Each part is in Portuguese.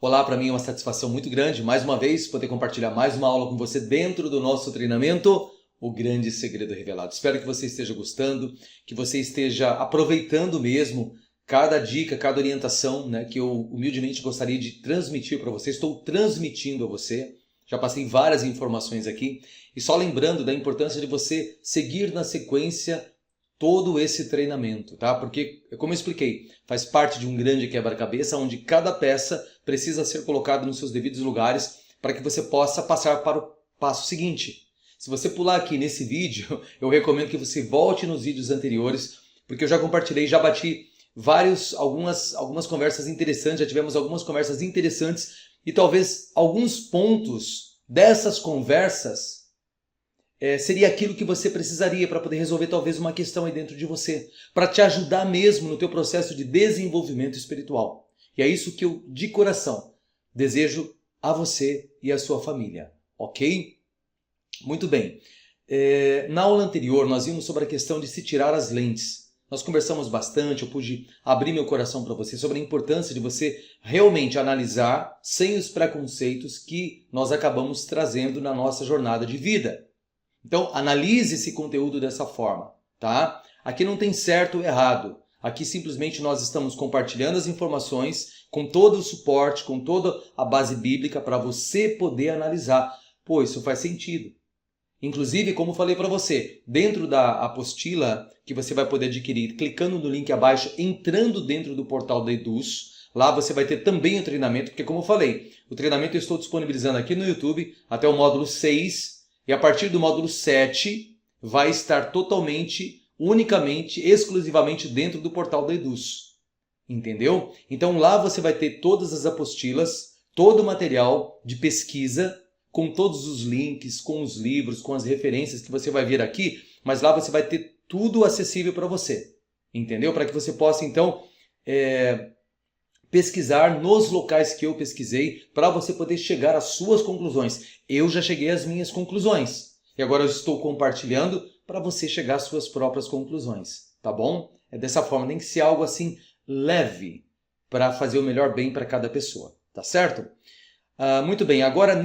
Olá, para mim é uma satisfação muito grande, mais uma vez, poder compartilhar mais uma aula com você dentro do nosso treinamento, O Grande Segredo Revelado. Espero que você esteja gostando, que você esteja aproveitando mesmo cada dica, cada orientação, né, que eu humildemente gostaria de transmitir para você. Estou transmitindo a você, já passei várias informações aqui, e só lembrando da importância de você seguir na sequência todo esse treinamento, tá? Porque, como eu expliquei, faz parte de um grande quebra-cabeça onde cada peça precisa ser colocada nos seus devidos lugares para que você possa passar para o passo seguinte. Se você pular aqui nesse vídeo, eu recomendo que você volte nos vídeos anteriores, porque eu já compartilhei, já bati algumas conversas interessantes, já tivemos algumas conversas interessantes e talvez alguns pontos dessas conversas seria aquilo que você precisaria para poder resolver talvez uma questão aí dentro de você, para te ajudar mesmo no teu processo de desenvolvimento espiritual. E é isso que eu, de coração, desejo a você e a sua família, ok? Muito bem. Na aula anterior nós vimos sobre a questão de se tirar as lentes. Nós conversamos bastante, eu pude abrir meu coração para você sobre a importância de você realmente analisar sem os preconceitos que nós acabamos trazendo na nossa jornada de vida. Então, analise esse conteúdo dessa forma, tá? Aqui não tem certo ou errado. Aqui simplesmente nós estamos compartilhando as informações com todo o suporte, com toda a base bíblica para você poder analisar. Pô, isso faz sentido. Inclusive, como falei para você, dentro da apostila que você vai poder adquirir, clicando no link abaixo, entrando dentro do portal da Eduz, lá você vai ter também o treinamento, porque como eu falei, o treinamento eu estou disponibilizando aqui no YouTube até o módulo 6, e a partir do módulo 7 vai estar totalmente, unicamente, exclusivamente dentro do portal da Eduz. Entendeu? Então lá você vai ter todas as apostilas, todo o material de pesquisa, com todos os links, com os livros, com as referências que você vai ver aqui, mas lá você vai ter tudo acessível para você. Entendeu? Para que você possa, então, pesquisar nos locais que eu pesquisei para você poder chegar às suas conclusões. Eu já cheguei às minhas conclusões e agora eu estou compartilhando para você chegar às suas próprias conclusões, tá bom? É dessa forma, tem que ser algo assim leve para fazer o melhor bem para cada pessoa, tá certo? Muito bem, agora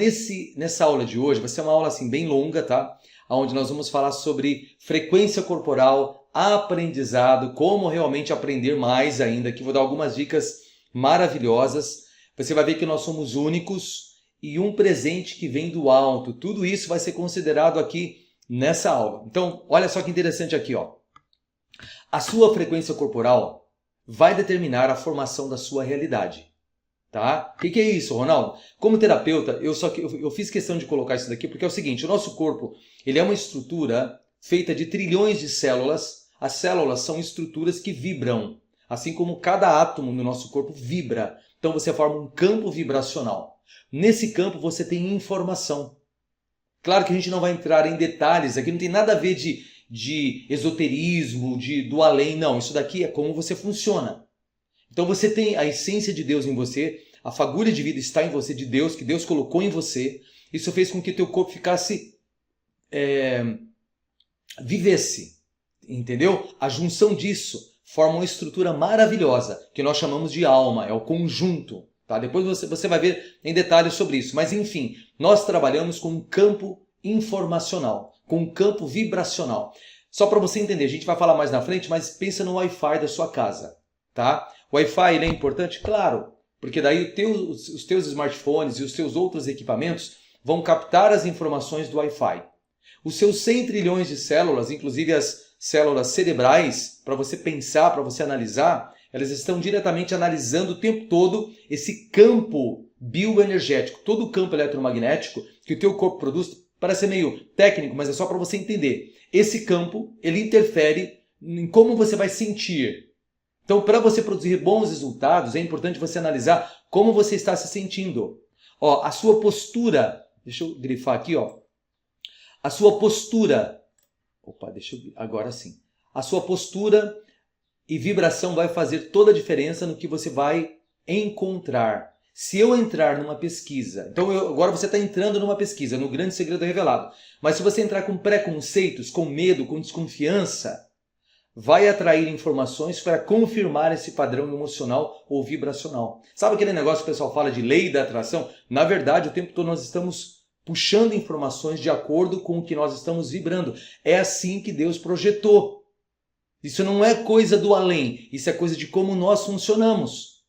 nessa aula de hoje vai ser uma aula assim bem longa, tá? Onde nós vamos falar sobre frequência corporal, aprendizado, como realmente aprender mais ainda, que vou dar algumas dicas maravilhosas. Você vai ver que nós somos únicos e um presente que vem do alto. Tudo isso vai ser considerado aqui nessa aula. Então, olha só que interessante aqui, ó. A sua frequência corporal vai determinar a formação da sua realidade. Tá? O que é isso, Ronaldo? Como terapeuta, eu fiz questão de colocar isso daqui porque é o seguinte, o nosso corpo ele é uma estrutura feita de trilhões de células. As células são estruturas que vibram. Assim como cada átomo no nosso corpo vibra. Então você forma um campo vibracional. Nesse campo você tem informação. Claro que a gente não vai entrar em detalhes, aqui não tem nada a ver de esoterismo, do além, não. Isso daqui é como você funciona. Então você tem a essência de Deus em você, a fagulha de vida está em você, de Deus, que Deus colocou em você. Isso fez com que teu corpo vivesse, entendeu? A junção disso forma uma estrutura maravilhosa, que nós chamamos de alma, é o conjunto. Tá? Depois você vai ver em detalhes sobre isso. Mas enfim, nós trabalhamos com um campo informacional, com um campo vibracional. Só para você entender, a gente vai falar mais na frente, mas pensa no Wi-Fi da sua casa. Tá? O Wi-Fi ele é importante? Claro, porque daí os teus smartphones e os teus outros equipamentos vão captar as informações do Wi-Fi. Os seus 100 trilhões de células, inclusive as células cerebrais, para você pensar, para você analisar, elas estão diretamente analisando o tempo todo esse campo bioenergético, todo o campo eletromagnético que o teu corpo produz. Parece meio técnico, mas é só para você entender. Esse campo, ele interfere em como você vai sentir. Então, para você produzir bons resultados, é importante você analisar como você está se sentindo. Ó, a sua postura, deixa eu grifar aqui, ó. A sua postura, agora sim. A sua postura e vibração vai fazer toda a diferença no que você vai encontrar. Se eu entrar numa pesquisa, então agora você está entrando numa pesquisa, no Grande Segredo Revelado, mas se você entrar com preconceitos, com medo, com desconfiança, vai atrair informações para confirmar esse padrão emocional ou vibracional. Sabe aquele negócio que o pessoal fala de lei da atração? Na verdade, o tempo todo nós estamos puxando informações de acordo com o que nós estamos vibrando. É assim que Deus projetou. Isso não é coisa do além, isso é coisa de como nós funcionamos.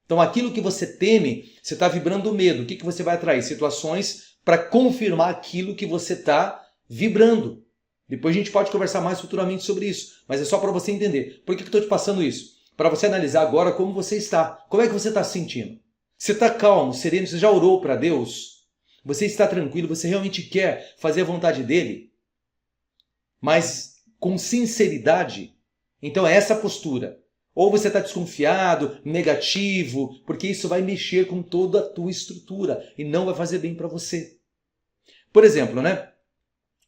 Então aquilo que você teme, você está vibrando medo. O que você vai atrair? Situações para confirmar aquilo que você está vibrando. Depois a gente pode conversar mais futuramente sobre isso, mas é só para você entender. Por que eu estou te passando isso? Para você analisar agora como você está. Como é que você está se sentindo? Você está calmo, sereno? Você já orou para Deus? Você está tranquilo? Você realmente quer fazer a vontade dele? Mas com sinceridade? Então é essa a postura. Ou você está desconfiado, negativo, porque isso vai mexer com toda a tua estrutura e não vai fazer bem para você. Por exemplo, né?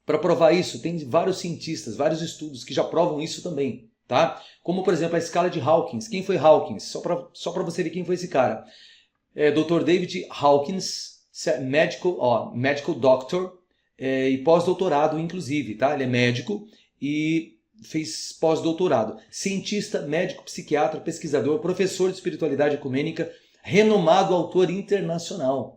Para provar isso, tem vários cientistas, vários estudos que já provam isso também, tá? Como, por exemplo, a escala de Hawkins. Quem foi Hawkins? Só para você ver quem foi esse cara. Dr. David Hawkins, medical doctor e pós-doutorado, inclusive, tá? Ele é médico e fez pós-doutorado. Cientista, médico, psiquiatra, pesquisador, professor de espiritualidade ecumênica, renomado autor internacional.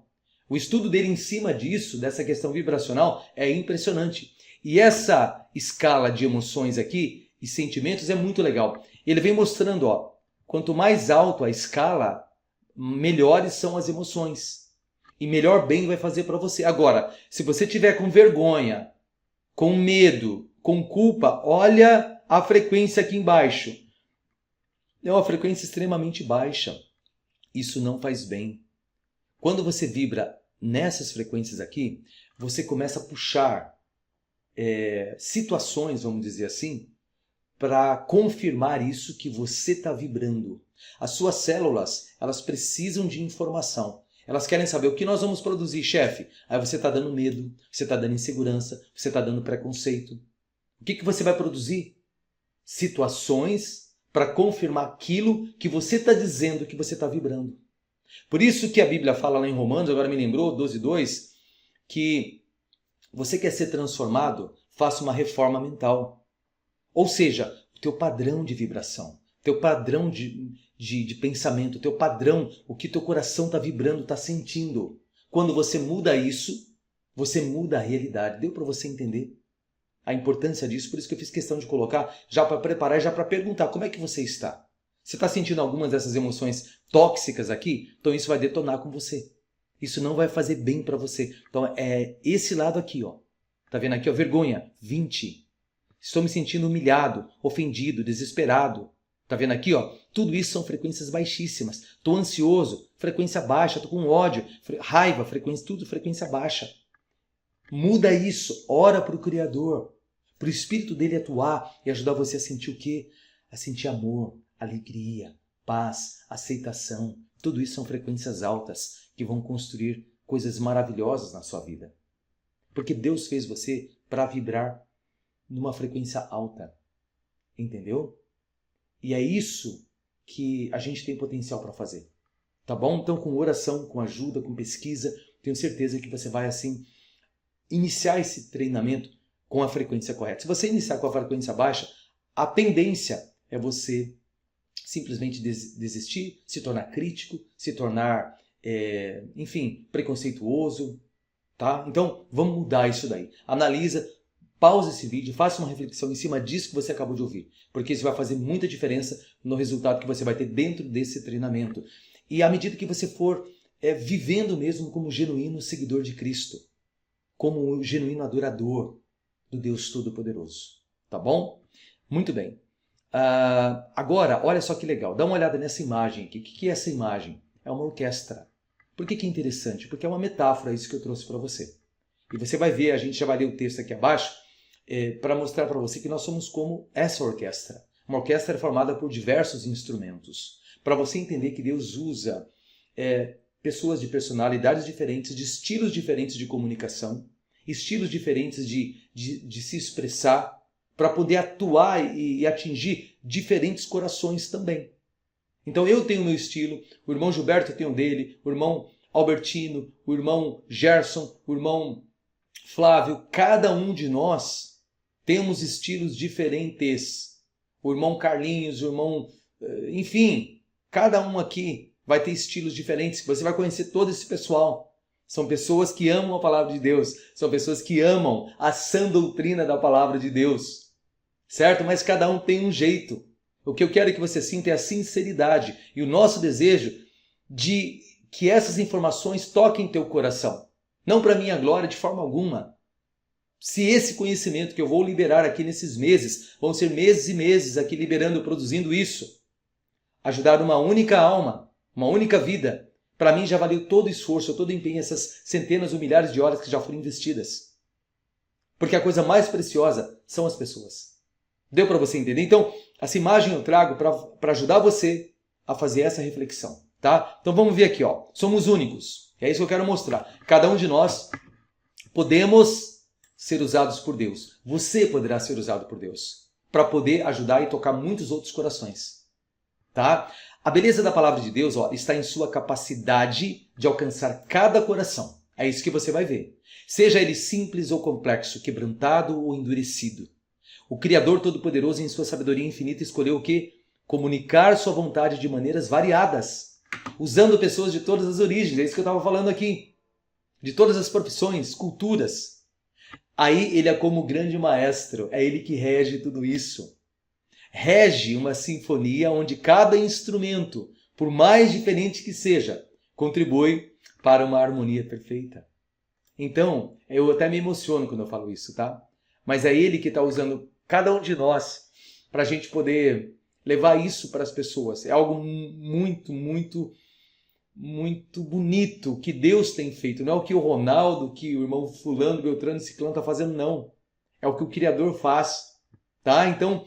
O estudo dele em cima disso, dessa questão vibracional, é impressionante. E essa escala de emoções aqui e sentimentos é muito legal. Ele vem mostrando, quanto mais alto a escala, melhores são as emoções. E melhor bem vai fazer para você. Agora, se você tiver com vergonha, com medo, com culpa, olha a frequência aqui embaixo. É uma frequência extremamente baixa. Isso não faz bem. Quando você vibra nessas frequências aqui, você começa a puxar situações, vamos dizer assim, para confirmar isso que você está vibrando. As suas células, elas precisam de informação. Elas querem saber o que nós vamos produzir, chefe. Aí você está dando medo, você está dando insegurança, você está dando preconceito. O que você vai produzir? Situações para confirmar aquilo que você está dizendo que você está vibrando. Por isso que a Bíblia fala lá em Romanos, agora me lembrou, 12:2, que você quer ser transformado, faça uma reforma mental. Ou seja, o teu padrão de vibração, teu padrão de pensamento, teu padrão, o que teu coração está vibrando, está sentindo. Quando você muda isso, você muda a realidade. Deu para você entender a importância disso? Por isso que eu fiz questão de colocar, já para preparar, já para perguntar, como é que você está? Você está sentindo algumas dessas emoções tóxicas aqui? Então isso vai detonar com você. Isso não vai fazer bem para você. Então é esse lado aqui, ó. Tá vendo aqui, ó? Vergonha, 20. Estou me sentindo humilhado, ofendido, desesperado. Tá vendo aqui, ó? Tudo isso são frequências baixíssimas. Estou ansioso, frequência baixa. Estou com ódio, raiva, frequência, tudo frequência baixa. Muda isso. Ora para o Criador, para o Espírito dele atuar e ajudar você a sentir o quê? A sentir amor, alegria, paz, aceitação. Tudo isso são frequências altas que vão construir coisas maravilhosas na sua vida. Porque Deus fez você para vibrar numa frequência alta. Entendeu? E é isso que a gente tem potencial para fazer. Tá bom? Então, com oração, com ajuda, com pesquisa, tenho certeza que você vai, assim, iniciar esse treinamento com a frequência correta. Se você iniciar com a frequência baixa, a tendência é você simplesmente desistir, se tornar crítico, se tornar, enfim, preconceituoso, tá? Então, vamos mudar isso daí. Analisa, pausa esse vídeo, faça uma reflexão em cima disso que você acabou de ouvir, porque isso vai fazer muita diferença no resultado que você vai ter dentro desse treinamento. E à medida que você for vivendo mesmo como genuíno seguidor de Cristo, como um genuíno adorador do Deus Todo-Poderoso, tá bom? Muito bem. Agora, olha só que legal, dá uma olhada nessa imagem aqui. O que é essa imagem? É uma orquestra. Por que é interessante? Porque é uma metáfora isso que eu trouxe para você. E você vai ver, a gente já vai ler o texto aqui abaixo, para mostrar para você que nós somos como essa orquestra. Uma orquestra formada por diversos instrumentos. Para você entender que Deus usa pessoas de personalidades diferentes, de estilos diferentes de comunicação, estilos diferentes de se expressar, para poder atuar e atingir diferentes corações também. Então eu tenho o meu estilo, o irmão Gilberto tem o dele, o irmão Albertino, o irmão Gerson, o irmão Flávio, cada um de nós temos estilos diferentes. o irmão Carlinhos, o irmão... Enfim, cada um aqui vai ter estilos diferentes. Você vai conhecer todo esse pessoal. São pessoas que amam a palavra de Deus. São pessoas que amam a sã doutrina da palavra de Deus. Certo? Mas cada um tem um jeito. O que eu quero que você sinta é a sinceridade e o nosso desejo de que essas informações toquem teu coração. Não para minha glória de forma alguma. Se esse conhecimento que eu vou liberar aqui nesses meses, vão ser meses e meses aqui liberando, produzindo isso, ajudar uma única alma, uma única vida, para mim já valeu todo o esforço, todo o empenho, essas centenas ou milhares de horas que já foram investidas. Porque a coisa mais preciosa são as pessoas. Deu para você entender? Então, essa imagem eu trago para ajudar você a fazer essa reflexão. Tá? Então vamos ver aqui. Ó. Somos únicos. É isso que eu quero mostrar. Cada um de nós podemos ser usados por Deus. Você poderá ser usado por Deus para poder ajudar e tocar muitos outros corações. Tá? A beleza da palavra de Deus, ó, está em sua capacidade de alcançar cada coração. É isso que você vai ver. Seja ele simples ou complexo, quebrantado ou endurecido. O Criador Todo-Poderoso, em sua sabedoria infinita, escolheu o quê? Comunicar sua vontade de maneiras variadas, usando pessoas de todas as origens. É isso que eu estava falando aqui. De todas as profissões, culturas. Aí ele é como grande maestro. É ele que rege tudo isso. Rege uma sinfonia onde cada instrumento, por mais diferente que seja, contribui para uma harmonia perfeita. Então, eu até me emociono quando eu falo isso, tá? Mas é ele que está usando cada um de nós para a gente poder levar isso para as pessoas. É algo muito, muito, muito bonito que Deus tem feito. Não é o que o Ronaldo, que o irmão fulano, Beltrano, Ciclano está fazendo, não. É o que o Criador faz, tá? Então,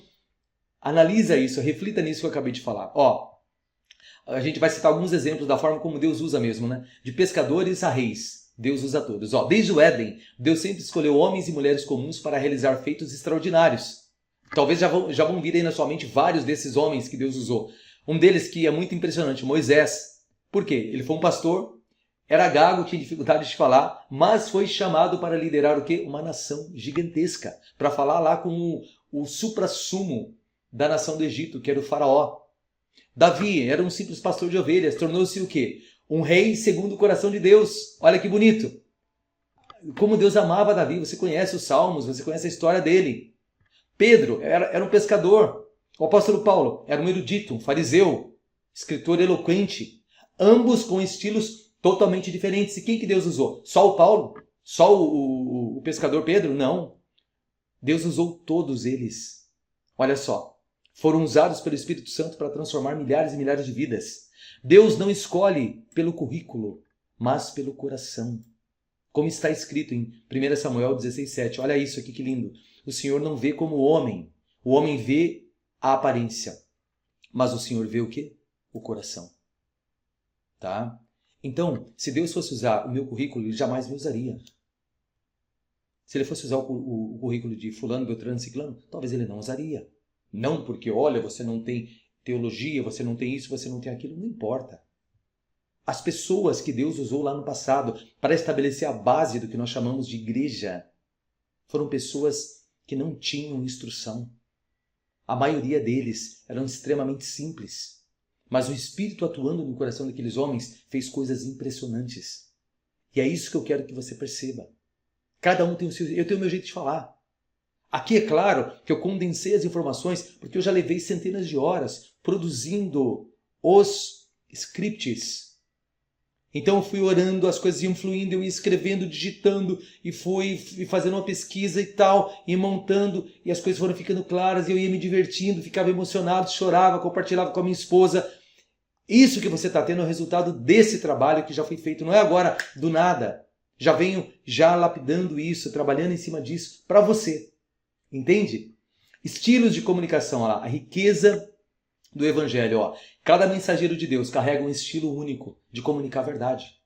analisa isso, reflita nisso que eu acabei de falar. Ó, a gente vai citar alguns exemplos da forma como Deus usa mesmo, né? De pescadores a reis. Deus usa todos. Ó, desde o Éden, Deus sempre escolheu homens e mulheres comuns para realizar feitos extraordinários. Talvez já vão vir aí na sua mente vários desses homens que Deus usou. Um deles que é muito impressionante, Moisés. Por quê? Ele foi um pastor, era gago, tinha dificuldade de falar, mas foi chamado para liderar o quê? Uma nação gigantesca. Para falar lá com o suprassumo da nação do Egito, que era o faraó. Davi era um simples pastor de ovelhas, tornou-se o quê? Um rei segundo o coração de Deus. Olha que bonito. Como Deus amava Davi. Você conhece os Salmos, você conhece a história dele. Pedro era um pescador. O apóstolo Paulo era um erudito, um fariseu, escritor eloquente. Ambos com estilos totalmente diferentes. E quem que Deus usou? Só o Paulo? Só o pescador Pedro? Não. Deus usou todos eles. Olha só. Foram usados pelo Espírito Santo para transformar milhares e milhares de vidas. Deus não escolhe pelo currículo, mas pelo coração. Como está escrito em 1 Samuel 16:7. Olha isso aqui que lindo. O Senhor não vê como o homem vê a aparência. Mas o Senhor vê o quê? O coração. Tá? Então, se Deus fosse usar o meu currículo, Ele jamais me usaria. Se Ele fosse usar o currículo de fulano, beltrano, ciclano, talvez Ele não usaria. Não porque, olha, você não tem teologia, você não tem isso, você não tem aquilo, não importa. As pessoas que Deus usou lá no passado para estabelecer a base do que nós chamamos de igreja foram pessoas que não tinham instrução. A maioria deles eram extremamente simples. Mas o Espírito atuando no coração daqueles homens fez coisas impressionantes. E é isso que eu quero que você perceba. Cada um tem o seu... Eu tenho o meu jeito de falar. Aqui é claro que eu condensei as informações porque eu já levei centenas de horas produzindo os scripts. Então eu fui orando, as coisas iam fluindo, eu ia escrevendo, digitando e fui fazendo uma pesquisa e tal, e montando, e as coisas foram ficando claras, e eu ia me divertindo, ficava emocionado, chorava, compartilhava com a minha esposa. Isso que você está tendo é o resultado desse trabalho que já foi feito, não é agora do nada. Já venho lapidando isso, trabalhando em cima disso para você. Entende? Estilos de comunicação, ó lá, a riqueza do Evangelho. Ó. Cada mensageiro de Deus carrega um estilo único de comunicar a verdade.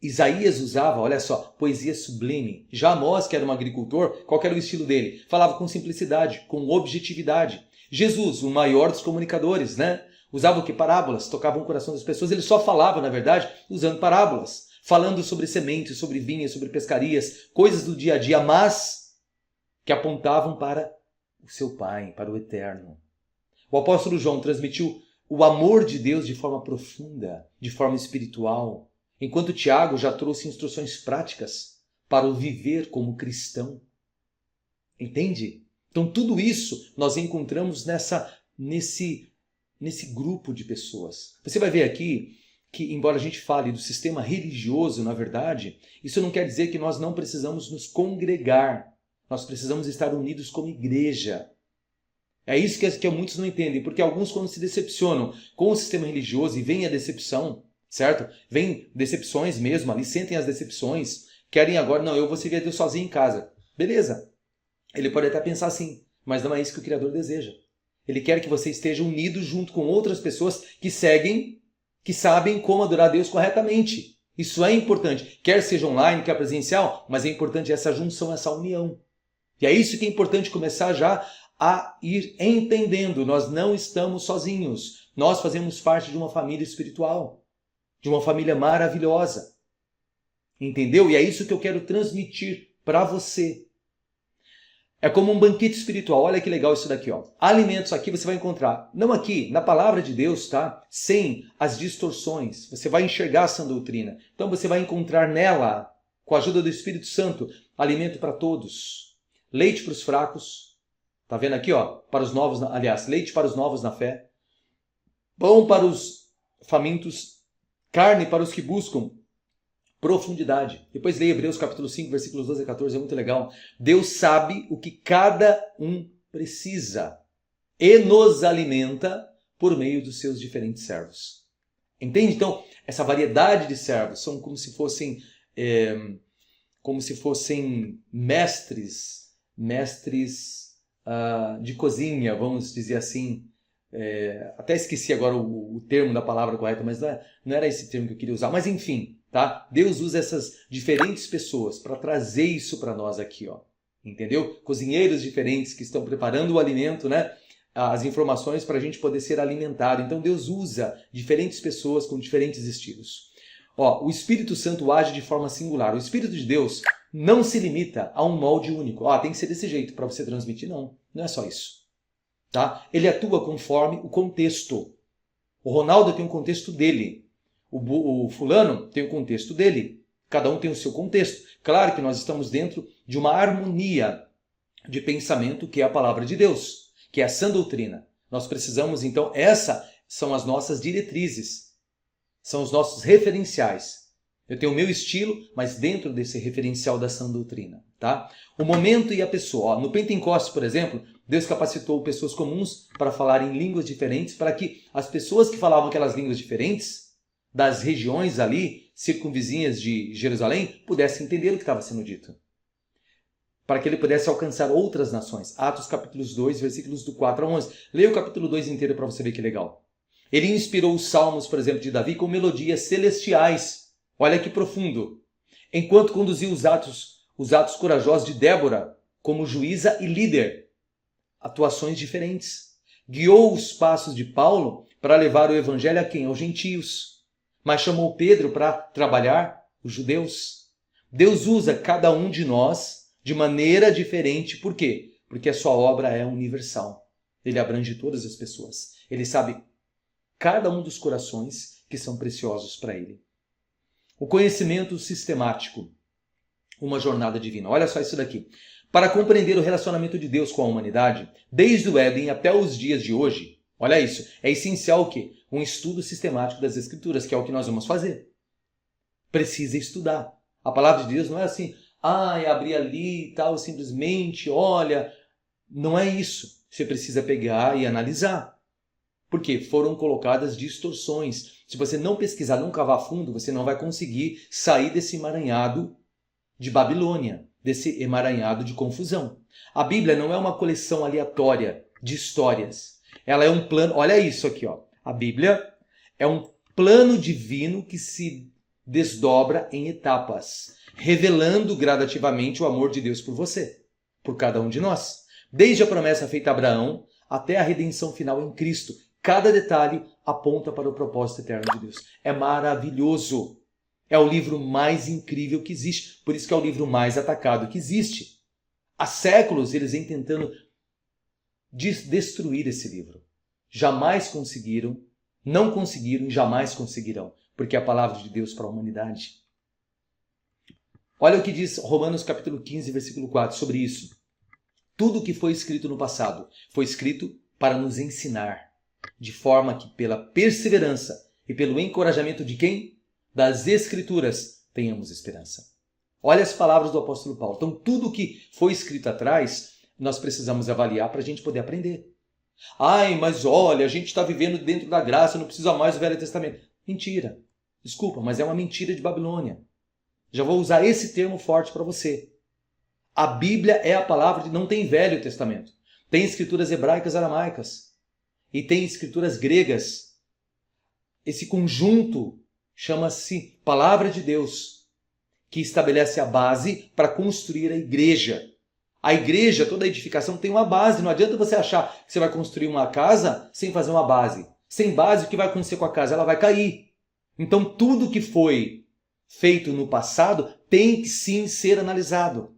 Isaías usava, olha só, poesia sublime. Já Amós, que era um agricultor, qual era o estilo dele? Falava com simplicidade, com objetividade. Jesus, o maior dos comunicadores, né? Usava o que? Parábolas, tocava o coração das pessoas. Ele só falava, na verdade, usando parábolas. Falando sobre sementes, sobre vinhas, sobre pescarias, coisas do dia a dia, mas que apontavam para o seu Pai, para o eterno. O apóstolo João transmitiu o amor de Deus de forma profunda, de forma espiritual, enquanto Tiago já trouxe instruções práticas para o viver como cristão. Entende? Então tudo isso nós encontramos nesse grupo de pessoas. Você vai ver aqui que, embora a gente fale do sistema religioso, na verdade, isso não quer dizer que nós não precisamos nos congregar. Nós precisamos estar unidos como igreja. É isso que muitos não entendem, porque alguns, quando se decepcionam com o sistema religioso e vem a decepção, certo? Vem decepções mesmo ali, sentem as decepções, querem agora, não, eu vou servir a Deus sozinho em casa. Beleza. Ele pode até pensar assim, mas não é isso que o Criador deseja. Ele quer que você esteja unido junto com outras pessoas que seguem, que sabem como adorar a Deus corretamente. Isso é importante. Quer seja online, quer presencial, mas é importante essa junção, essa união. E é isso que é importante começar já a ir entendendo. Nós não estamos sozinhos. Nós fazemos parte de uma família espiritual, de uma família maravilhosa. Entendeu? E é isso que eu quero transmitir para você. É como um banquete espiritual. Olha que legal isso daqui, ó. Alimentos aqui você vai encontrar, não aqui, na palavra de Deus, tá? Sem as distorções. Você vai enxergar a sã doutrina. Então você vai encontrar nela, com a ajuda do Espírito Santo, alimento para todos. Leite para os fracos. Tá vendo aqui, ó? Para os novos, aliás, leite para os novos na fé. Pão para os famintos. Carne para os que buscam profundidade. Depois leia Hebreus capítulo 5, versículos 12 a 14, é muito legal. Deus sabe o que cada um precisa e nos alimenta por meio dos seus diferentes servos. Entende? Então, essa variedade de servos são como se fossem mestres de cozinha, vamos dizer assim. Até esqueci agora o termo da palavra correta, mas não era esse termo que eu queria usar. Mas enfim, tá? Deus usa essas diferentes pessoas para trazer isso para nós aqui, ó. Entendeu? Cozinheiros diferentes que estão preparando o alimento, né? As informações para a gente poder ser alimentado. Então Deus usa diferentes pessoas com diferentes estilos. Ó, o Espírito Santo age de forma singular. O Espírito de Deus não se limita a um molde único. Tem que ser desse jeito para você transmitir. Não é só isso. Tá? Ele atua conforme o contexto. O Ronaldo tem um contexto dele. O fulano tem um contexto dele. Cada um tem o seu contexto. Claro que nós estamos dentro de uma harmonia de pensamento que é a palavra de Deus, que é a sã doutrina. Nós precisamos, então, essas são as nossas diretrizes. São os nossos referenciais. Eu tenho o meu estilo, mas dentro desse referencial da sã doutrina. Tá? O momento e a pessoa. No Pentecostes, por exemplo, Deus capacitou pessoas comuns para falar em línguas diferentes, para que as pessoas que falavam aquelas línguas diferentes, das regiões ali, circunvizinhas de Jerusalém, pudessem entender o que estava sendo dito. Para que ele pudesse alcançar outras nações. Atos capítulos 2, versículos do 4 a 11. Leia o capítulo 2 inteiro para você ver que legal. Ele inspirou os salmos, por exemplo, de Davi com melodias celestiais. Olha que profundo. Enquanto conduziu os atos corajosos de Débora como juíza e líder. Atuações diferentes. Guiou os passos de Paulo para levar o evangelho a quem? Aos gentios. Mas chamou Pedro para trabalhar os judeus. Deus usa cada um de nós de maneira diferente. Por quê? Porque a sua obra é universal. Ele abrange todas as pessoas. Ele sabe cada um dos corações que são preciosos para ele. O conhecimento sistemático. Uma jornada divina. Olha só isso daqui. Para compreender o relacionamento de Deus com a humanidade, desde o Éden até os dias de hoje, olha isso, é essencial o quê? Um estudo sistemático das Escrituras, que é o que nós vamos fazer. Precisa estudar. A palavra de Deus não é assim, abrir ali e tal, simplesmente, olha. Não é isso. Você precisa pegar e analisar. Porque foram colocadas distorções. Se você não pesquisar, não cavar fundo, você não vai conseguir sair desse emaranhado de Babilônia, desse emaranhado de confusão. A Bíblia não é uma coleção aleatória de histórias. Ela é um plano, olha isso aqui, ó. A Bíblia é um plano divino que se desdobra em etapas, revelando gradativamente o amor de Deus por você, por cada um de nós. Desde a promessa feita a Abraão até a redenção final em Cristo. Cada detalhe aponta para o propósito eterno de Deus. É maravilhoso. É o livro mais incrível que existe. Por isso que é o livro mais atacado que existe. Há séculos eles vêm tentando destruir esse livro. Jamais conseguiram, não conseguiram e jamais conseguirão, porque é a palavra de Deus para a humanidade. Olha o que diz Romanos capítulo 15, versículo 4 sobre isso. Tudo o que foi escrito no passado foi escrito para nos ensinar, de forma que pela perseverança e pelo encorajamento de quem? Das Escrituras, tenhamos esperança. Olha as palavras do apóstolo Paulo. Então, tudo o que foi escrito atrás, nós precisamos avaliar para a gente poder aprender. Ai, mas olha, a gente está vivendo dentro da graça, não precisa mais do Velho Testamento. Mentira. Desculpa, mas é uma mentira de Babilônia. Já vou usar esse termo forte para você. A Bíblia é a palavra de... Não tem Velho Testamento. Tem escrituras hebraicas, aramaicas. E tem escrituras gregas. Esse conjunto chama-se Palavra de Deus, que estabelece a base para construir a igreja. A igreja, toda a edificação tem uma base. Não adianta você achar que você vai construir uma casa sem fazer uma base. Sem base, o que vai acontecer com a casa? Ela vai cair. Então, tudo que foi feito no passado tem que sim ser analisado.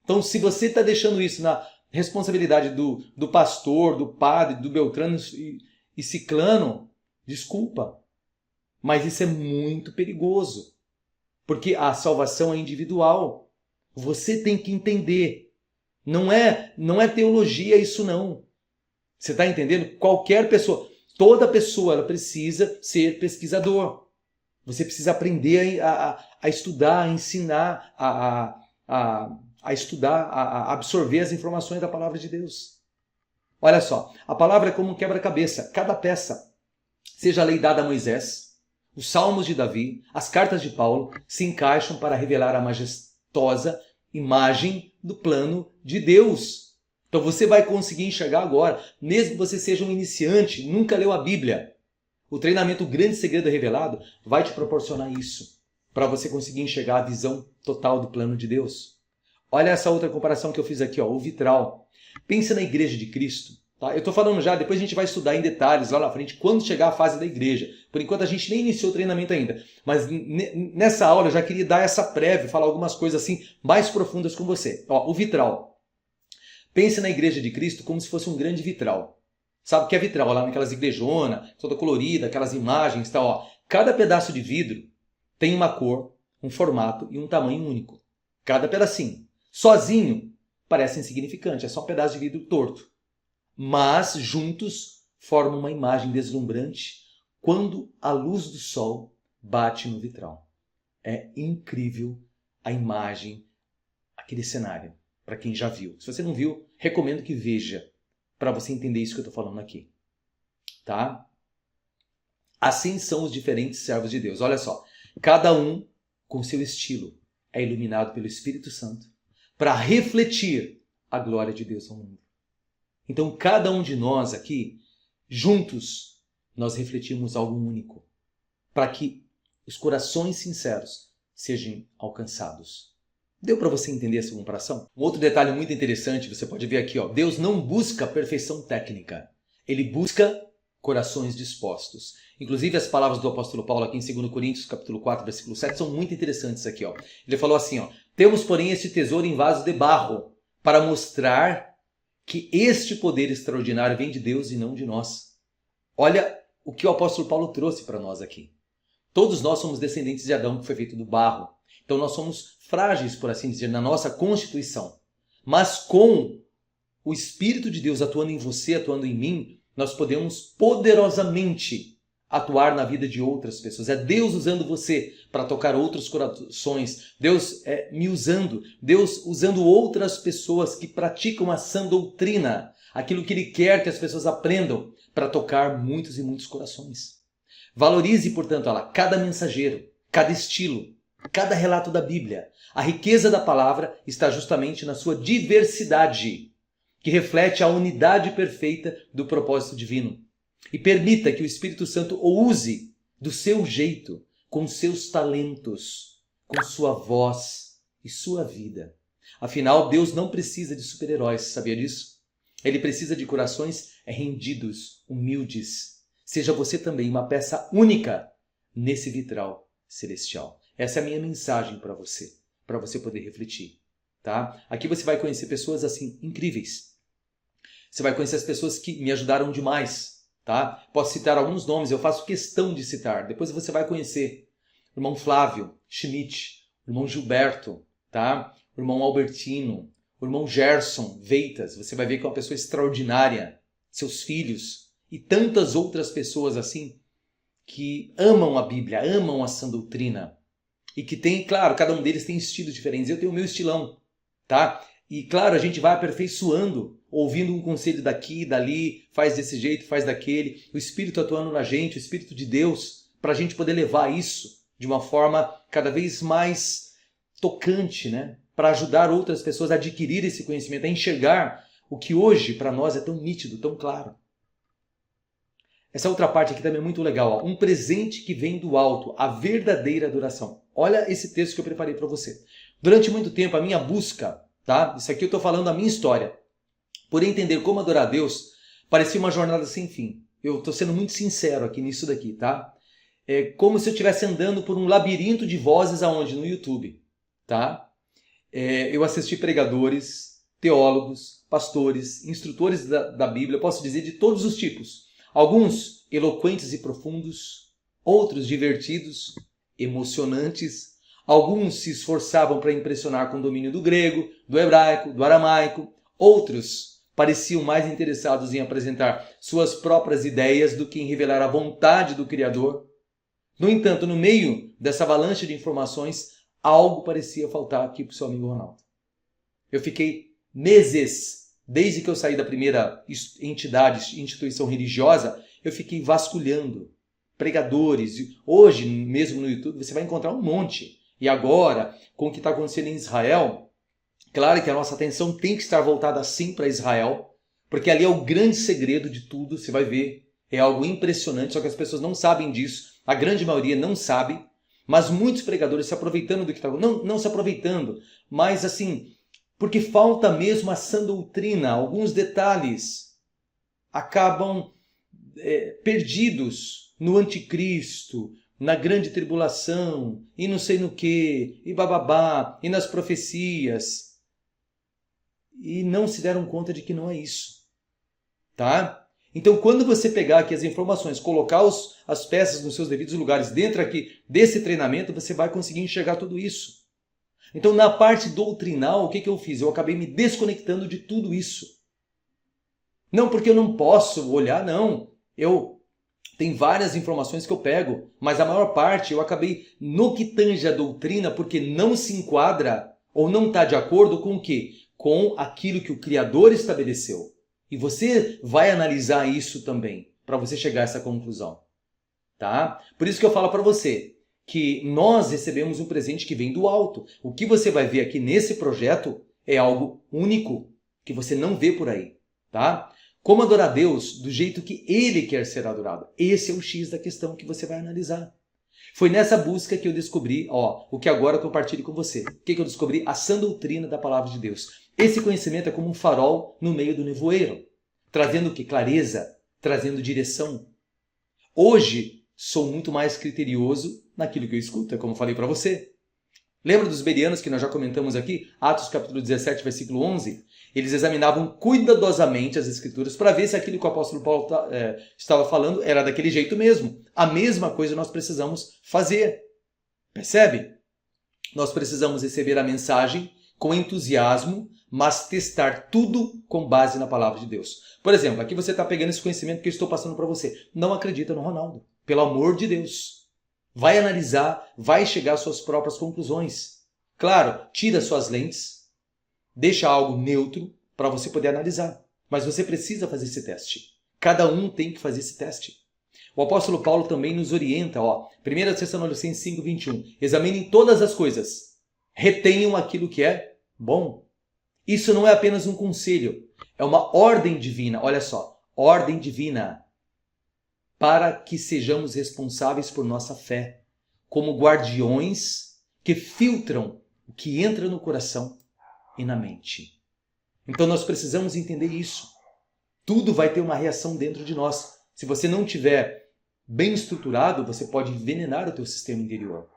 Então, se você está deixando isso na responsabilidade do pastor, do padre, do Beltrano e Ciclano, desculpa, mas isso é muito perigoso, porque a salvação é individual. Você tem que entender. Não é teologia isso não. Você está entendendo? Qualquer pessoa, toda pessoa, ela precisa ser pesquisador. Você precisa aprender a estudar, a ensinar, a estudar, a absorver as informações da palavra de Deus. Olha só, a palavra é como um quebra-cabeça. Cada peça, seja a lei dada a Moisés, os salmos de Davi, as cartas de Paulo, se encaixam para revelar a majestosa imagem do plano de Deus. Então você vai conseguir enxergar agora, mesmo que você seja um iniciante, nunca leu a Bíblia. O treinamento Grande Segredo Revelado vai te proporcionar isso, para você conseguir enxergar a visão total do plano de Deus. Olha essa outra comparação que eu fiz aqui, ó, o vitral. Pensa na igreja de Cristo. Tá? Eu estou falando já, depois a gente vai estudar em detalhes lá na frente, quando chegar a fase da igreja. Por enquanto a gente nem iniciou o treinamento ainda. Mas nessa aula eu já queria dar essa prévia, falar algumas coisas assim mais profundas com você. Ó, o vitral. Pense na igreja de Cristo como se fosse um grande vitral. Sabe o que é vitral? Lá naquelas igrejonas, toda colorida, aquelas imagens e tal. Ó. Cada pedaço de vidro tem uma cor, um formato e um tamanho único. Cada pedacinho. Sozinho parece insignificante, é só um pedaço de vidro torto. Mas juntos formam uma imagem deslumbrante quando a luz do sol bate no vitral. É incrível a imagem, aquele cenário, para quem já viu. Se você não viu, recomendo que veja, para você entender isso que eu estou falando aqui. Tá? Assim são os diferentes servos de Deus. Olha só, cada um com seu estilo é iluminado pelo Espírito Santo para refletir a glória de Deus ao mundo. Então, cada um de nós aqui, juntos, nós refletimos algo único, para que os corações sinceros sejam alcançados. Deu para você entender essa comparação? Um outro detalhe muito interessante, você pode ver aqui, ó, Deus não busca perfeição técnica, ele busca corações dispostos. Inclusive, as palavras do apóstolo Paulo aqui em 2 Coríntios, capítulo 4, versículo 7, são muito interessantes aqui. Ó. Ele falou assim, ó, temos, porém, este tesouro em vasos de barro, para mostrar que este poder extraordinário vem de Deus e não de nós. Olha o que o apóstolo Paulo trouxe para nós aqui. Todos nós somos descendentes de Adão, que foi feito do barro. Então nós somos frágeis, por assim dizer, na nossa constituição. Mas com o Espírito de Deus atuando em você, atuando em mim, nós podemos poderosamente atuar na vida de outras pessoas. É Deus usando você para tocar outros corações. Deus me usando. Deus usando outras pessoas que praticam a sã doutrina. Aquilo que Ele quer que as pessoas aprendam para tocar muitos e muitos corações. Valorize, portanto, cada mensageiro, cada estilo, cada relato da Bíblia. A riqueza da palavra está justamente na sua diversidade, que reflete a unidade perfeita do propósito divino. E permita que o Espírito Santo o use do seu jeito, com seus talentos, com sua voz e sua vida. Afinal, Deus não precisa de super-heróis, sabia disso? Ele precisa de corações rendidos, humildes. Seja você também uma peça única nesse vitral celestial. Essa é a minha mensagem para você poder refletir. Tá? Aqui você vai conhecer pessoas assim incríveis. Você vai conhecer as pessoas que me ajudaram demais, tá? Posso citar alguns nomes, eu faço questão de citar. Depois você vai conhecer. O irmão Flávio Schmidt, o irmão Gilberto, tá? O irmão Albertino, o irmão Gerson Veitas. Você vai ver que é uma pessoa extraordinária. Seus filhos e tantas outras pessoas assim que amam a Bíblia, amam a sã doutrina. E que tem, claro, cada um deles tem estilos diferentes. Eu tenho o meu estilão, tá? E, claro, a gente vai aperfeiçoando, ouvindo um conselho daqui e dali, faz desse jeito, faz daquele. O Espírito atuando na gente, o Espírito de Deus, para a gente poder levar isso de uma forma cada vez mais tocante, né? Para ajudar outras pessoas a adquirir esse conhecimento, a enxergar o que hoje para nós é tão nítido, tão claro. Essa outra parte aqui também é muito legal. Ó. Um presente que vem do alto, a verdadeira adoração. Olha esse texto que eu preparei para você. Durante muito tempo, a minha busca, tá? Isso aqui eu estou falando da minha história. Por entender como adorar a Deus, parecia uma jornada sem fim. Eu estou sendo muito sincero aqui nisso daqui, tá? É como se eu estivesse andando por um labirinto de vozes aonde? No YouTube, tá? Eu assisti pregadores, teólogos, pastores, instrutores da Bíblia, posso dizer de todos os tipos. Alguns eloquentes e profundos, outros divertidos, emocionantes. Alguns se esforçavam para impressionar com o domínio do grego, do hebraico, do aramaico. Outros pareciam mais interessados em apresentar suas próprias ideias do que em revelar a vontade do Criador. No entanto, no meio dessa avalanche de informações, algo parecia faltar aqui para o seu amigo Ronaldo. Eu fiquei meses, desde que eu saí da primeira instituição religiosa, eu fiquei vasculhando pregadores. Hoje, mesmo no YouTube, você vai encontrar um monte. E agora, com o que está acontecendo em Israel, claro que a nossa atenção tem que estar voltada sim para Israel, porque ali é o grande segredo de tudo, você vai ver. É algo impressionante, só que as pessoas não sabem disso. A grande maioria não sabe, mas muitos pregadores se aproveitando do que está acontecendo. Não se aproveitando, mas assim, porque falta mesmo a sã doutrina. Alguns detalhes acabam perdidos no anticristo, na grande tribulação, e não sei no que, e bababá, e nas profecias. E não se deram conta de que não é isso. Tá? Então, quando você pegar aqui as informações, colocar as peças nos seus devidos lugares dentro aqui desse treinamento, você vai conseguir enxergar tudo isso. Então, na parte doutrinal, o que eu fiz? Eu acabei me desconectando de tudo isso. Não porque eu não posso olhar, não. Tem várias informações que eu pego, mas a maior parte eu acabei no que tange a doutrina, porque não se enquadra ou não está de acordo com o quê? Com aquilo que o Criador estabeleceu. E você vai analisar isso também, para você chegar a essa conclusão. Tá? Por isso que eu falo para você que nós recebemos um presente que vem do alto. O que você vai ver aqui nesse projeto é algo único, que você não vê por aí. Tá? Como adorar a Deus do jeito que Ele quer ser adorado. Esse é o X da questão que você vai analisar. Foi nessa busca que eu descobri, o que agora eu compartilho com você. O que eu descobri? A sã doutrina da palavra de Deus. Esse conhecimento é como um farol no meio do nevoeiro, trazendo o que? Clareza, trazendo direção. Hoje, sou muito mais criterioso naquilo que eu escuto, é como eu falei para você. Lembra dos bereanos que nós já comentamos aqui? Atos capítulo 17, versículo 11? Eles examinavam cuidadosamente as Escrituras para ver se aquilo que o apóstolo Paulo estava falando era daquele jeito mesmo. A mesma coisa nós precisamos fazer. Percebe? Nós precisamos receber a mensagem com entusiasmo, mas testar tudo com base na palavra de Deus. Por exemplo, aqui você está pegando esse conhecimento que eu estou passando para você. Não acredita no Ronaldo. Pelo amor de Deus. Vai analisar, vai chegar às suas próprias conclusões. Claro, tira suas lentes, deixa algo neutro para você poder analisar. Mas você precisa fazer esse teste. Cada um tem que fazer esse teste. O apóstolo Paulo também nos orienta, 1 Tessalonicenses 5, 21. Examinem todas as coisas. Retenham aquilo que é bom. Isso não é apenas um conselho, é uma ordem divina. Olha só, ordem divina. Para que sejamos responsáveis por nossa fé, como guardiões que filtram o que entra no coração e na mente. Então nós precisamos entender isso. Tudo vai ter uma reação dentro de nós. Se você não tiver bem estruturado, você pode envenenar o teu sistema interior.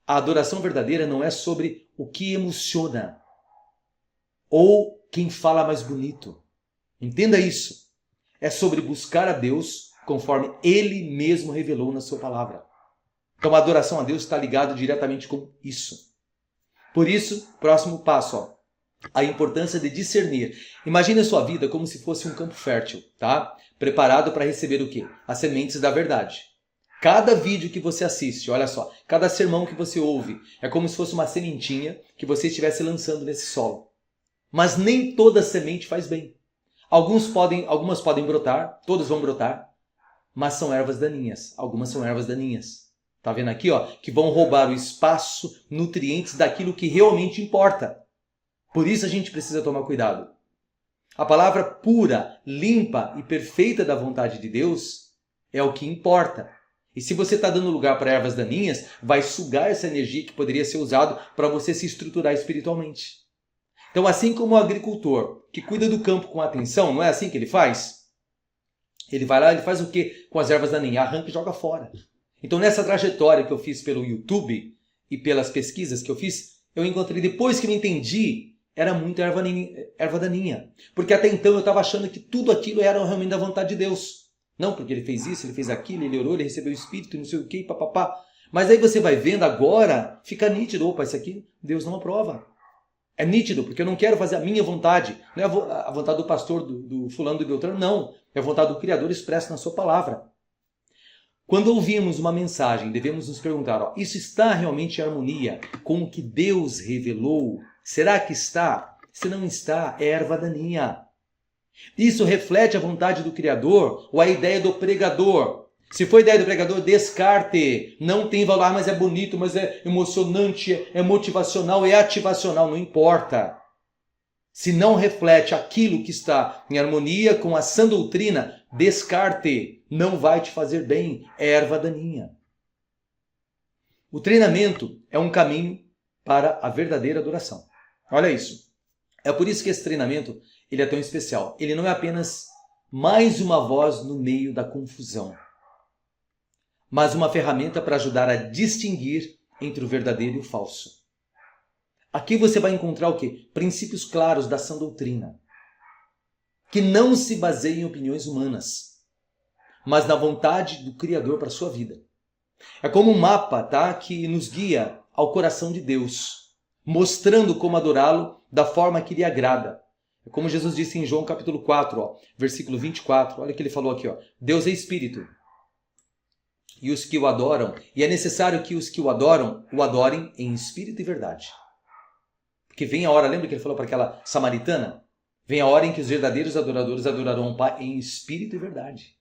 A adoração verdadeira não é sobre o que emociona ou quem fala mais bonito. Entenda isso. É sobre buscar a Deus conforme Ele mesmo revelou na sua palavra. Então a adoração a Deus está ligada diretamente com isso. Por isso, próximo passo, ó, a importância de discernir. Imagine a sua vida como se fosse um campo fértil, tá? Preparado para receber o quê? As sementes da verdade. Cada vídeo que você assiste, olha só, cada sermão que você ouve, é como se fosse uma sementinha que você estivesse lançando nesse solo. Mas nem toda semente faz bem. Algumas podem brotar, todas vão brotar, mas são ervas daninhas. Algumas são ervas daninhas. Tá vendo aqui, ó, que vão roubar o espaço, nutrientes daquilo que realmente importa. Por isso a gente precisa tomar cuidado. A palavra pura, limpa e perfeita da vontade de Deus é o que importa. E se você está dando lugar para ervas daninhas, vai sugar essa energia que poderia ser usada para você se estruturar espiritualmente. Então, assim como o agricultor que cuida do campo com atenção, não é assim que ele faz? Ele vai lá, ele faz o quê com as ervas daninhas? Arranca e joga fora. Então, nessa trajetória que eu fiz pelo YouTube e pelas pesquisas que eu fiz, eu encontrei, depois que eu entendi, era muita erva daninha. Porque até então eu estava achando que tudo aquilo era realmente da vontade de Deus. Não, porque ele fez isso, ele fez aquilo, ele orou, ele recebeu o Espírito, não sei o que, papapá. Mas aí você vai vendo agora, fica nítido, opa, isso aqui Deus não aprova. É nítido, porque eu não quero fazer a minha vontade. Não é a vontade do pastor, do fulano, do Beltrano, não. É a vontade do Criador expressa na sua palavra. Quando ouvimos uma mensagem, devemos nos perguntar, ó, isso está realmente em harmonia com o que Deus revelou? Será que está? Se não está, é erva daninha. Isso reflete a vontade do Criador ou a ideia do pregador? Se for ideia do pregador, descarte. Não tem valor, mas é bonito, mas é emocionante, é motivacional, é ativacional, não importa. Se não reflete aquilo que está em harmonia com a sã doutrina, descarte. Não vai te fazer bem, é erva daninha. O treinamento é um caminho para a verdadeira adoração. Olha isso. É por isso que esse treinamento ele é tão especial. Ele não é apenas mais uma voz no meio da confusão, mas uma ferramenta para ajudar a distinguir entre o verdadeiro e o falso. Aqui você vai encontrar o quê? Princípios claros da sã doutrina, que não se baseiam em opiniões humanas, mas na vontade do Criador para a sua vida. É como um mapa, tá? Que nos guia ao coração de Deus, mostrando como adorá-lo da forma que lhe agrada. É como Jesus disse em João capítulo 4, ó, versículo 24. Olha o que ele falou aqui, ó. Deus é Espírito. E os que o adoram, e é necessário que os que o adorem em espírito e verdade. Porque vem a hora, lembra que ele falou para aquela samaritana? Vem a hora em que os verdadeiros adoradores adorarão o Pai em espírito e verdade.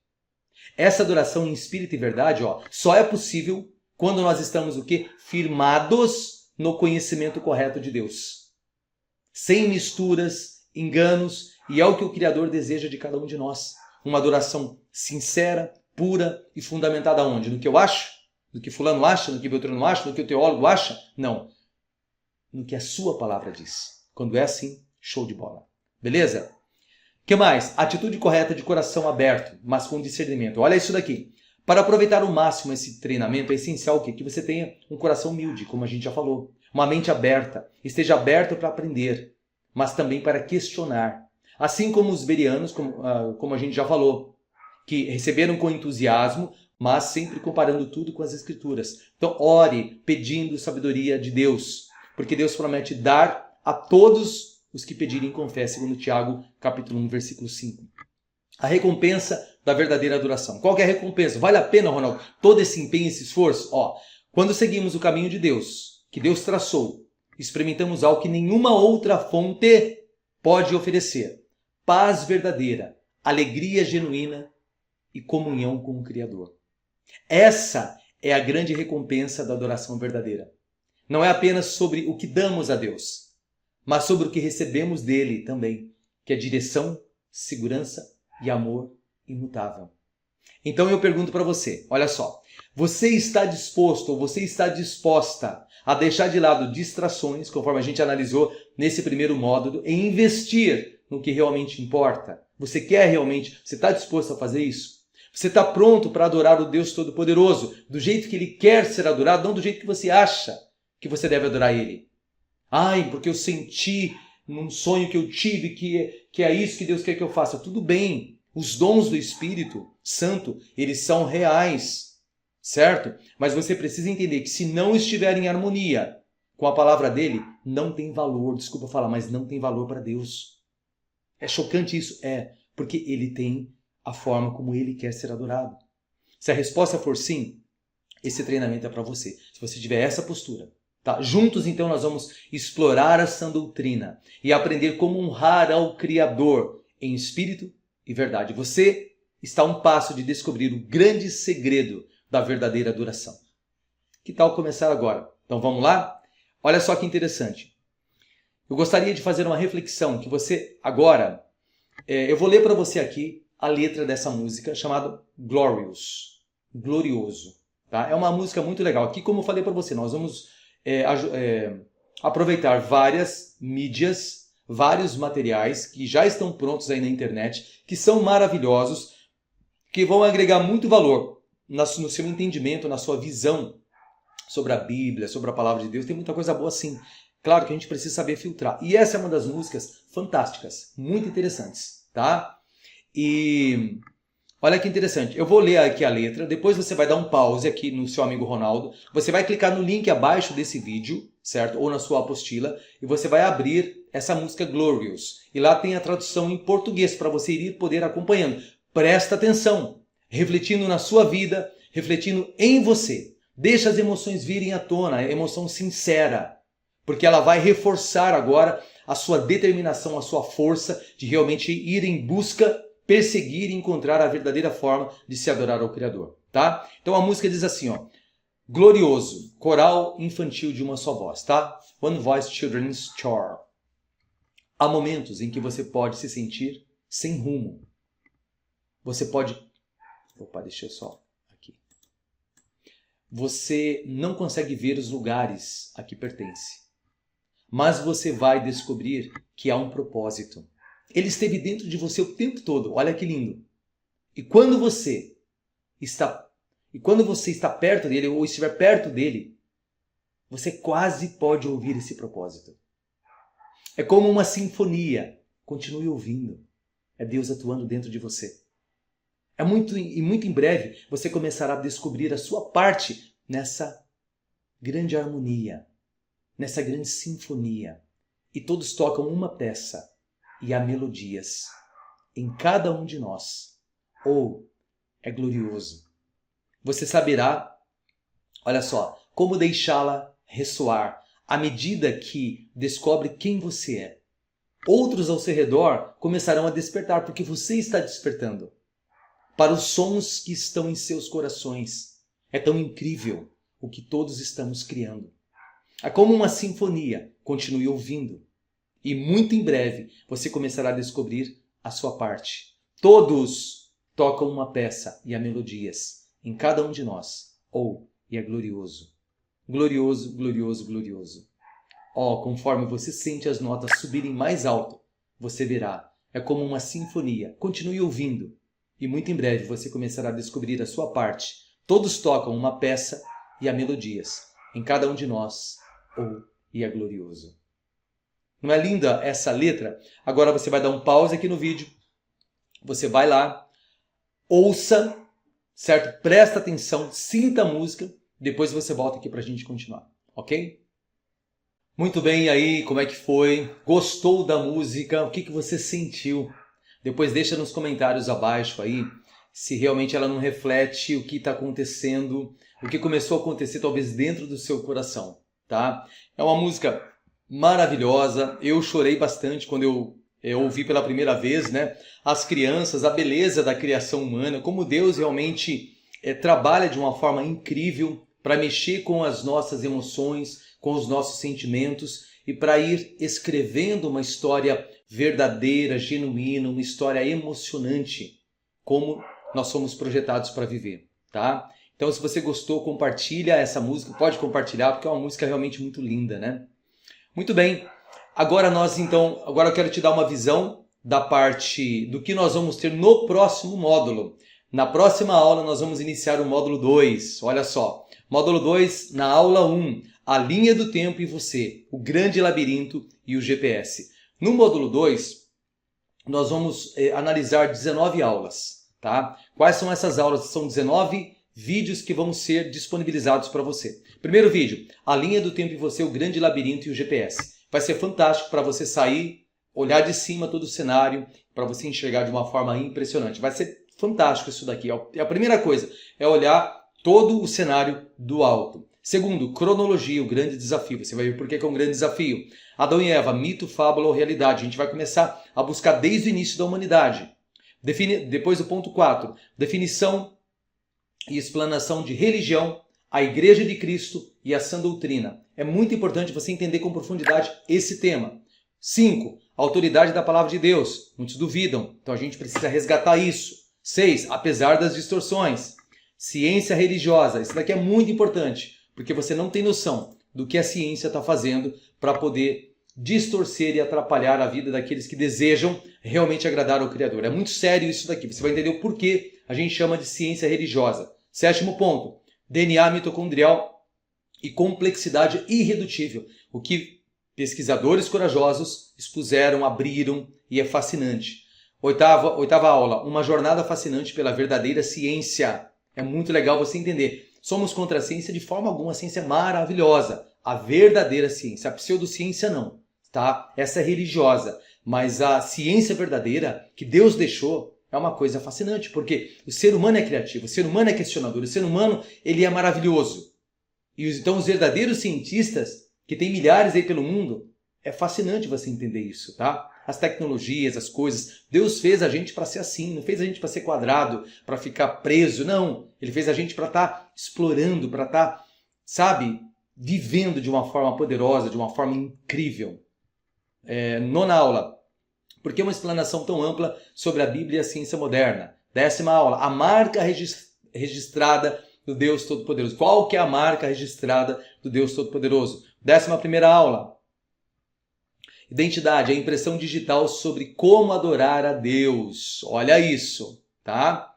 Essa adoração em espírito e verdade, ó, só é possível quando nós estamos o quê? Firmados no conhecimento correto de Deus. Sem misturas, enganos, e é o que o Criador deseja de cada um de nós. Uma adoração sincera, pura e fundamentada onde? No que eu acho? No que fulano acha? No que Beltrano acha? No que o teólogo acha? Não. No que a sua palavra diz. Quando é assim, show de bola. Beleza? O que mais? Atitude correta de coração aberto, mas com discernimento. Olha isso daqui. Para aproveitar ao máximo esse treinamento, é essencial o quê? Que você tenha um coração humilde, como a gente já falou. Uma mente aberta. Esteja aberto para aprender, mas também para questionar. Assim como os bereanos, como a gente já falou, que receberam com entusiasmo, mas sempre comparando tudo com as Escrituras. Então, ore pedindo sabedoria de Deus, porque Deus promete dar a todos os que pedirem com fé, segundo Tiago, capítulo 1, versículo 5. A recompensa da verdadeira adoração. Qual que é a recompensa? Vale a pena, Ronaldo, todo esse empenho, esse esforço? Ó, quando seguimos o caminho de Deus, que Deus traçou, experimentamos algo que nenhuma outra fonte pode oferecer. Paz verdadeira, alegria genuína e comunhão com o Criador. Essa é a grande recompensa da adoração verdadeira. Não é apenas sobre o que damos a Deus, mas sobre o que recebemos dele também, que é direção, segurança e amor imutável. Então eu pergunto para você, olha só, você está disposto ou você está disposta a deixar de lado distrações, conforme a gente analisou nesse primeiro módulo, e investir no que realmente importa? Você quer realmente, você está disposto a fazer isso? Você está pronto para adorar o Deus Todo-Poderoso do jeito que Ele quer ser adorado, não do jeito que você acha que você deve adorar Ele? Ai, porque eu senti num sonho que eu tive, que é isso que Deus quer que eu faça. Tudo bem, os dons do Espírito Santo, eles são reais, certo? Mas você precisa entender que se não estiver em harmonia com a palavra dele, não tem valor. Desculpa falar, mas não tem valor para Deus. É chocante isso? É, porque ele tem a forma como ele quer ser adorado. Se a resposta for sim, esse treinamento é para você. Se você tiver essa postura. Tá? Juntos, então, nós vamos explorar a sã doutrina e aprender como honrar ao Criador em espírito e verdade. Você está a um passo de descobrir o grande segredo da verdadeira adoração. Que tal começar agora? Então vamos lá? Olha só que interessante. Eu gostaria de fazer uma reflexão que você agora... eu vou ler para você aqui a letra dessa música chamada Glorious. Glorioso. Tá? É uma música muito legal. Aqui, como eu falei para você, nós vamos aproveitar várias mídias, vários materiais que já estão prontos aí na internet, que são maravilhosos, que vão agregar muito valor no seu entendimento, na sua visão sobre a Bíblia, sobre a Palavra de Deus. Tem muita coisa boa sim. Claro que a gente precisa saber filtrar. E essa é uma das músicas fantásticas, muito interessantes, tá? E olha que interessante. Eu vou ler aqui a letra, depois você vai dar um pause aqui no seu amigo Ronaldo. Você vai clicar no link abaixo desse vídeo, certo? Ou na sua apostila, e você vai abrir essa música Glorious. E lá tem a tradução em português para você ir poder acompanhando. Presta atenção, refletindo na sua vida, refletindo em você. Deixa as emoções virem à tona, a emoção sincera, porque ela vai reforçar agora a sua determinação, a sua força de realmente ir em busca, perseguir e encontrar a verdadeira forma de se adorar ao Criador, tá? Então a música diz assim, ó: Glorioso, coral infantil de uma só voz, tá? One Voice Children's Choir. Há momentos em que você pode se sentir sem rumo. Você pode... Opa, deixa eu só... aqui. Você não consegue ver os lugares a que pertence. Mas você vai descobrir que há um propósito. Ele esteve dentro de você o tempo todo. Olha que lindo. E quando você está perto dele ou estiver perto dele, você quase pode ouvir esse propósito. É como uma sinfonia. Continue ouvindo. É Deus atuando dentro de você. Muito em breve você começará a descobrir a sua parte nessa grande harmonia, nessa grande sinfonia. E todos tocam uma peça e há melodias em cada um de nós. Oh, é glorioso. Você saberá, olha só, como deixá-la ressoar à medida que descobre quem você é. Outros ao seu redor começarão a despertar, porque você está despertando para os sons que estão em seus corações. É tão incrível o que todos estamos criando. É como uma sinfonia. Continue ouvindo. E muito em breve você começará a descobrir a sua parte. Todos tocam uma peça e há melodias em cada um de nós. Oh, e é glorioso. Glorioso, glorioso, glorioso. Oh, conforme você sente as notas subirem mais alto, você verá. É como uma sinfonia. Continue ouvindo. E muito em breve você começará a descobrir a sua parte. Todos tocam uma peça e há melodias em cada um de nós. Oh, e é glorioso. Não é linda essa letra? Agora você vai dar um pause aqui no vídeo. Você vai lá, ouça, certo? Presta atenção, sinta a música. Depois você volta aqui para a gente continuar, ok? Muito bem, e aí, como é que foi? Gostou da música? O que você sentiu? Depois deixa nos comentários abaixo aí se realmente ela não reflete o que está acontecendo, o que começou a acontecer talvez dentro do seu coração, tá? É uma música maravilhosa. Eu chorei bastante quando eu ouvi pela primeira vez, né? As crianças, a beleza da criação humana, como Deus realmente trabalha de uma forma incrível para mexer com as nossas emoções, com os nossos sentimentos e para ir escrevendo uma história verdadeira, genuína, uma história emocionante, como nós somos projetados para viver, tá? Então, se você gostou, compartilha essa música, pode compartilhar, porque é uma música realmente muito linda, né? Muito bem, agora eu quero te dar uma visão da parte do que nós vamos ter no próximo módulo. Na próxima aula nós vamos iniciar o módulo 2, olha só. Módulo 2, na aula 1, a linha do tempo e você, o grande labirinto e o GPS. No módulo 2, nós vamos analisar 19 aulas, tá? Quais são essas aulas? São 19 vídeos que vão ser disponibilizados para você. Primeiro vídeo, a linha do tempo e você, o grande labirinto e o GPS. Vai ser fantástico para você sair, olhar de cima todo o cenário, para você enxergar de uma forma impressionante. Vai ser fantástico isso daqui. A primeira coisa é olhar todo o cenário do alto. Segundo, cronologia, o grande desafio. Você vai ver por que é um grande desafio. Adão e Eva, mito, fábula ou realidade. A gente vai começar a buscar desde o início da humanidade. Depois o ponto 4, definição e explanação de religião, a Igreja de Cristo e a sã doutrina. É muito importante você entender com profundidade esse tema. 5, autoridade da palavra de Deus. Muitos duvidam, então a gente precisa resgatar isso. 6, apesar das distorções. Ciência religiosa. Isso daqui é muito importante, porque você não tem noção do que a ciência está fazendo para poder distorcer e atrapalhar a vida daqueles que desejam realmente agradar ao Criador. É muito sério isso daqui. Você vai entender o porquê a gente chama de ciência religiosa. 7º ponto, DNA mitocondrial e complexidade irredutível. O que pesquisadores corajosos expuseram, abriram e é fascinante. Oitava aula, uma jornada fascinante pela verdadeira ciência. É muito legal você entender. Somos contra a ciência de forma alguma, a ciência é maravilhosa. A verdadeira ciência, a pseudociência não, tá? Essa é religiosa, mas a ciência verdadeira que Deus deixou é uma coisa fascinante, porque o ser humano é criativo, o ser humano é questionador, o ser humano ele é maravilhoso. E então os verdadeiros cientistas, que tem milhares aí pelo mundo, é fascinante você entender isso, tá? As tecnologias, as coisas. Deus fez a gente para ser assim, não fez a gente para ser quadrado, para ficar preso, não. Ele fez a gente para estar explorando, para estar, sabe, vivendo de uma forma poderosa, de uma forma incrível. 9ª aula. Por que uma explanação tão ampla sobre a Bíblia e a ciência moderna? 10ª aula. A marca registrada do Deus Todo-Poderoso. Qual que é a marca registrada do Deus Todo-Poderoso? 11ª aula. Identidade, a impressão digital sobre como adorar a Deus. Olha isso, tá?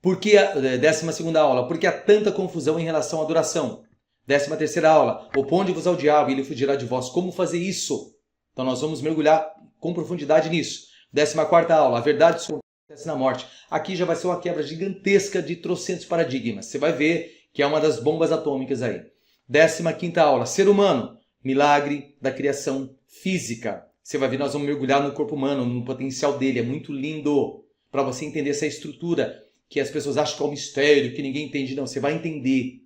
12ª aula. Por que há tanta confusão em relação à adoração? 13ª aula. Oponde-vos ao diabo e ele fugirá de vós. Como fazer isso? Então nós vamos mergulhar com profundidade nisso. 14ª aula. A verdade sobre o que acontece na morte. Aqui já vai ser uma quebra gigantesca de trocentos paradigmas. Você vai ver que é uma das bombas atômicas aí. 15ª aula. Ser humano. Milagre da criação física. Você vai ver, nós vamos mergulhar no corpo humano, no potencial dele. É muito lindo para você entender essa estrutura que as pessoas acham que é um mistério, que ninguém entende. Não, você vai entender.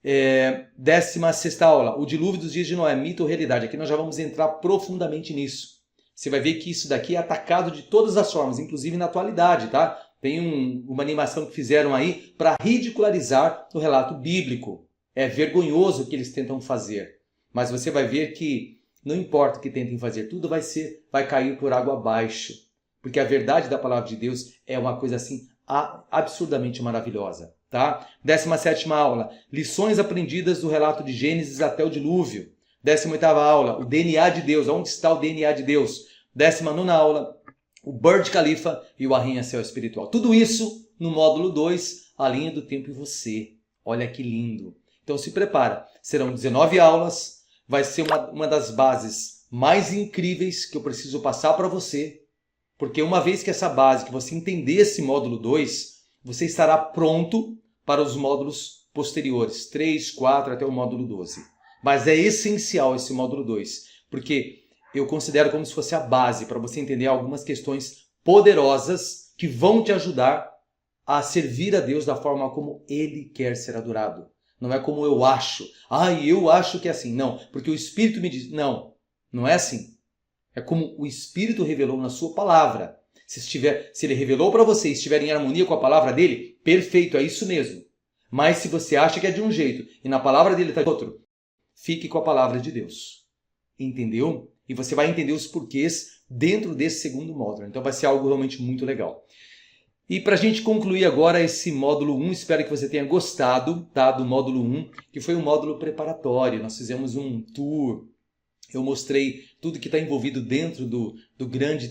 16ª aula, o dilúvio dos dias de Noé, mito ou realidade. Aqui nós já vamos entrar profundamente nisso. Você vai ver que isso daqui é atacado de todas as formas, inclusive na atualidade, tá? Tem uma animação que fizeram aí para ridicularizar o relato bíblico. É vergonhoso o que eles tentam fazer. Mas você vai ver que não importa o que tentem fazer, tudo vai cair por água abaixo. Porque a verdade da palavra de Deus é uma coisa assim absurdamente maravilhosa. Tá? 17ª aula, lições aprendidas do relato de Gênesis até o dilúvio. 18ª aula, o DNA de Deus, onde está o DNA de Deus. 19ª aula, o Burj Khalifa e o arranha-céu espiritual. Tudo isso no módulo 2, a linha do tempo e você. Olha que lindo. Então se prepara, serão 19 aulas, vai ser uma das bases mais incríveis que eu preciso passar para você, porque uma vez que essa base, que você entender esse módulo 2, você estará pronto para os módulos posteriores, 3, 4 até o módulo 12. Mas é essencial esse módulo 2, porque eu considero como se fosse a base para você entender algumas questões poderosas que vão te ajudar a servir a Deus da forma como Ele quer ser adorado. Não é como eu acho. Eu acho que é assim. Não, porque o Espírito me diz. Não, não é assim. É como o Espírito revelou na sua palavra. Se Ele revelou para você e estiver em harmonia com a palavra dele, perfeito, é isso mesmo. Mas se você acha que é de um jeito e na palavra dele está de outro, fique com a palavra de Deus. Entendeu? E você vai entender os porquês dentro desse segundo módulo. Então vai ser algo realmente muito legal. E para a gente concluir agora esse módulo 1, espero que você tenha gostado, tá, do módulo 1, que foi um módulo preparatório. Nós fizemos um tour. Eu mostrei tudo que está envolvido dentro do grande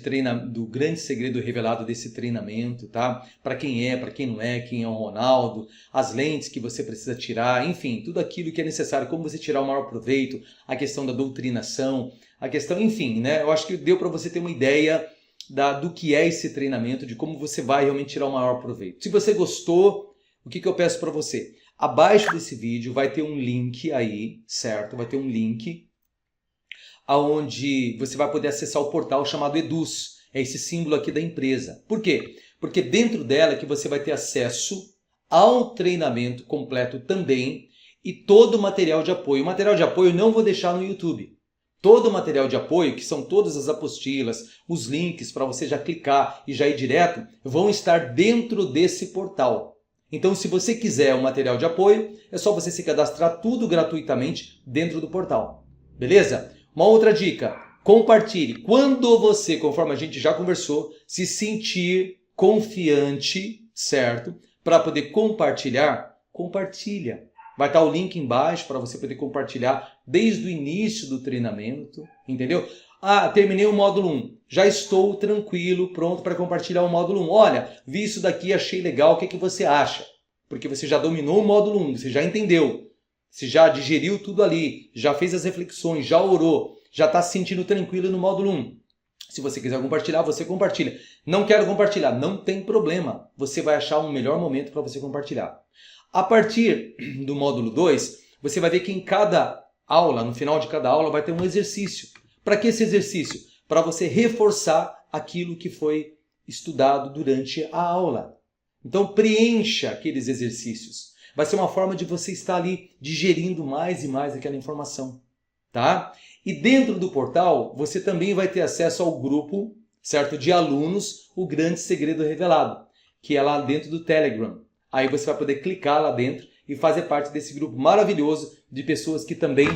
segredo revelado desse treinamento, tá? Para quem é, para quem não é, quem é o Ronaldo, as lentes que você precisa tirar, enfim, tudo aquilo que é necessário, como você tirar o maior proveito, a questão da doutrinação, a questão, enfim, né? Eu acho que deu para você ter uma ideia do que é esse treinamento, de como você vai realmente tirar o maior proveito. Se você gostou, o que eu peço para você? Abaixo desse vídeo vai ter um link aí, certo? Vai ter um link onde você vai poder acessar o portal chamado Eduz. É esse símbolo aqui da empresa. Por quê? Porque dentro dela que você vai ter acesso ao treinamento completo também e todo o material de apoio. O material de apoio eu não vou deixar no YouTube. Todo o material de apoio, que são todas as apostilas, os links para você já clicar e já ir direto, vão estar dentro desse portal. Então, se você quiser o material de apoio, é só você se cadastrar tudo gratuitamente dentro do portal. Beleza? Uma outra dica, compartilhe. Quando você, conforme a gente já conversou, se sentir confiante, certo? Para poder compartilhar, compartilha. Vai estar o link embaixo para você poder compartilhar desde o início do treinamento, entendeu? Ah, terminei o módulo 1, já estou tranquilo, pronto para compartilhar o módulo 1. Olha, vi isso daqui, achei legal, o que você acha? Porque você já dominou o módulo 1, você já entendeu, você já digeriu tudo ali, já fez as reflexões, já orou, já está se sentindo tranquilo no módulo 1. Se você quiser compartilhar, você compartilha. Não quero compartilhar, não tem problema. Você vai achar um melhor momento para você compartilhar. A partir do módulo 2, você vai ver que em cada aula, no final de cada aula, vai ter um exercício. Para que esse exercício? Para você reforçar aquilo que foi estudado durante a aula. Então preencha aqueles exercícios. Vai ser uma forma de você estar ali digerindo mais e mais aquela informação. Tá? E dentro do portal, você também vai ter acesso ao grupo, certo, de alunos, o Grande Segredo Revelado, que é lá dentro do Telegram. Aí você vai poder clicar lá dentro e fazer parte desse grupo maravilhoso de pessoas que também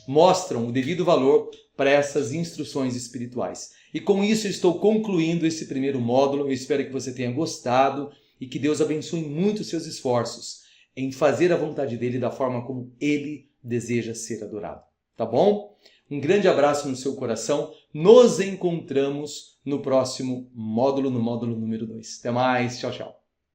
mostram o devido valor para essas instruções espirituais. E com isso eu estou concluindo esse primeiro módulo. Eu espero que você tenha gostado e que Deus abençoe muito os seus esforços em fazer a vontade dele da forma como ele deseja ser adorado. Tá bom? Um grande abraço no seu coração. Nos encontramos no próximo módulo, no módulo número 2. Até mais. Tchau, tchau.